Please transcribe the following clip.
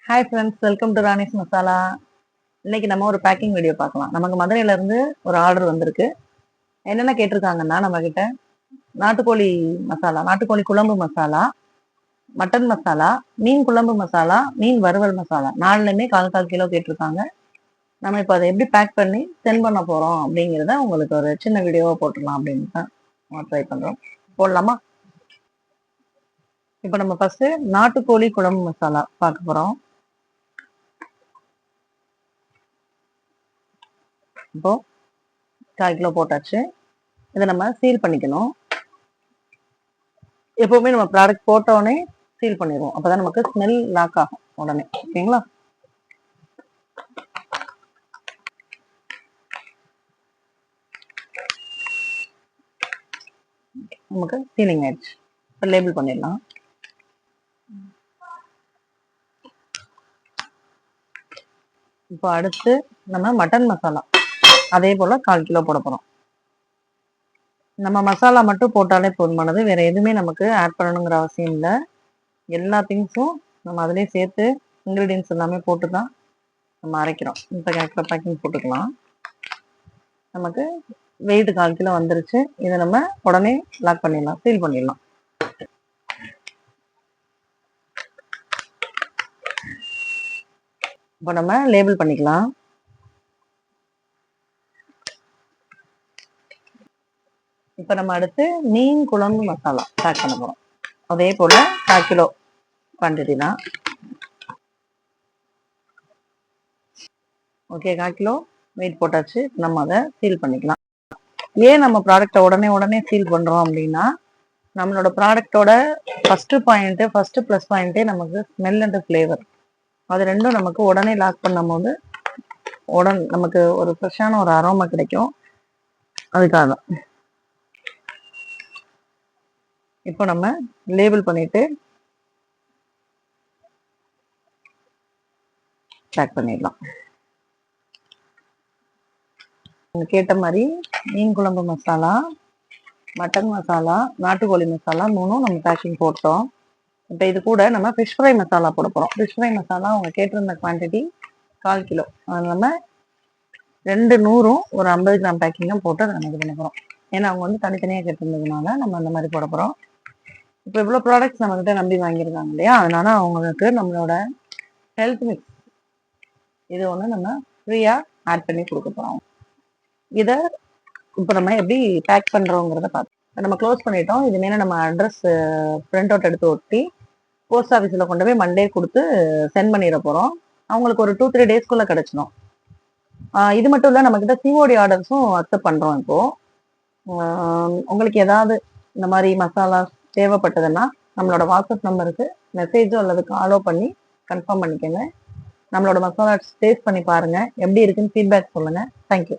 Hi friends, welcome to Rani's masala. இன்னைக்கு நம்ம ஒரு பேக்கிங் வீடியோ பார்க்கலாம். நமக்கு மதுரையில இருந்து ஒரு ஆர்டர் வந்திருக்கு. என்னென்ன கேட்டிருக்காங்கன்னா, நம்ம கிட்ட நாட்டுக்கோழி மசாலா, நாட்டுக்கோழி குழம்பு மசாலா, மட்டன் மசாலா, மீன் குழம்பு மசாலா, மீன் வறுவல் மசாலா, நாலுலையுமே கால் கால் கிலோ கேட்டிருக்காங்க. நம்ம இப்போ அதை எப்படி பேக் பண்ணி சென்ட் பண்ண போறோம் அப்படிங்கிறத உங்களுக்கு ஒரு சின்ன வீடியோவா போட்டுடலாம் அப்படின்னு தான் ட்ரை பண்றோம். போடலாமா? இப்போ நம்ம ஃபர்ஸ்ட் நாட்டுக்கோழி குழம்பு மசாலா பார்க்க போறோம். இப்போ 1/4 கிலோ போட்டாச்சு. இதை நம்ம சீல் பண்ணிக்கணும். எப்பவுமே நம்ம ப்ராடக்ட் போட்ட உடனே சீல் பண்ணிடுவோம். அப்பதான் நமக்கு ஸ்மெல் லாக் ஆகும் உடனே. ஓகேங்களா? நமக்கு சீலிங் ஆயிடுச்சு. இப்போ லேபிள் பண்ணிடலாம். இப்போ அடுத்து நம்ம மட்டன் மசாலா அதே போல 1/4 கிலோ போட போறோம். நம்ம மசாலா மட்டும் போட்டாலே போதுமானது. வேற எதுவுமே நமக்கு ஆட் பண்ணணுங்கிற அவசியம் இல்லை. எல்லா திங்ஸும் நம்ம அதிலே சேர்த்து இன்கிரீடியன்ஸ் எல்லாமே போட்டு தான் நம்ம அரைக்கிறோம். இப்போ பேக்கிங் போட்டுக்கலாம். நமக்கு வெயிட் 1/4 கிலோ வந்துருச்சு. இதை நம்ம உடனே லாக் பண்ணிடலாம், சீல் பண்ணிடலாம். இப்போ நம்ம லேபிள் பண்ணிக்கலாம். இப்போ நம்ம அடுத்து மீன் குழம்பு மசாலா பேக் பண்ண போறோம். அதே போல 1/4 கிலோ குவான்டிட்டி தான். ஓகே, 1/4 கிலோ வெயிட் போட்டாச்சு. நம்ம அதை சீல் பண்ணிக்கலாம். ஏன் நம்ம ப்ராடக்டை உடனே சீல் பண்றோம் அப்படின்னா, நம்மளோட ப்ராடக்டோட ஃபர்ஸ்ட் ப்ளஸ் பாயிண்டே நமக்கு ஸ்மெல் அண்ட் ஃப்ளேவர். அது ரெண்டும் நமக்கு உடனே லாக் பண்ணும் போது நமக்கு ஒரு ஃப்ரெஷ்ஷான ஒரு அரோமா கிடைக்கும். அதுக்காக தான். இப்போ நம்ம லேபிள் பண்ணிட்டு பேக் பண்ணிடலாம். கேட்ட மாதிரி மீன் குழம்பு மசாலா, மட்டன் மசாலா, நாட்டுக்கோழி மசாலா 3 நம்ம பேக்கிங் போட்டோம். இப்போ இது கூட நம்ம ஃபிஷ் ஃப்ரை மசாலா போட போறோம். ஃபிஷ் ஃப்ரை மசாலா அவங்க கேட்டிருந்த குவான்டிட்டி 1/4 கிலோ. அது நம்ம 2 100ம் ஒரு 50 கிராம் பேக்கிங்கும் போட்டு அதை நம்ம இது பண்ண போறோம். ஏன்னா அவங்க வந்து தனித்தனியாக கேட்டிருந்ததுனால நம்ம அந்த மாதிரி போட போறோம். இப்போ இவ்வளோ ப்ராடக்ட்ஸ் நம்மகிட்ட நம்பி வாங்கியிருக்காங்க இல்லையா, அதனால அவங்களுக்கு நம்மளோட ஹெல்த் மிக்ஸ் இது ஒன்று நம்ம ஃப்ரீயாக ஆட் பண்ணி கொடுக்க போறோம். இதை இப்போ நம்ம எப்படி பேக் பண்றோங்கிறத பார்த்து நம்ம க்ளோஸ் பண்ணிட்டோம். இது மேலே நம்ம அட்ரஸ் பிரிண்ட் அவுட் எடுத்து ஒட்டி போஸ்ட் ஆஃபீஸில் கொண்டு போய் மண்டே கொடுத்து சென்ட் பண்ணிட போறோம். அவங்களுக்கு ஒரு 2-3 டேஸ்க்குள்ள கிடைச்சிடும். இது மட்டும் இல்லை, நம்ம கிட்ட சிஓடி ஆர்டர்ஸும் அக்செப்ட் பண்றோம். இப்போ உங்களுக்கு ஏதாவது இந்த மாதிரி மசாலா தேவைப்பட்டதுன்னா நம்மளோட வாட்ஸ்அப் நம்பருக்கு மெசேஜோ அல்லது காலோ பண்ணி கன்ஃபார்ம் பண்ணிக்கோங்க. நம்மளோட மசாலா டேஸ்ட் பண்ணி பாருங்க, எப்படி இருக்குன்னு ஃபீட்பேக் சொல்லுங்க. தேங்க்யூ.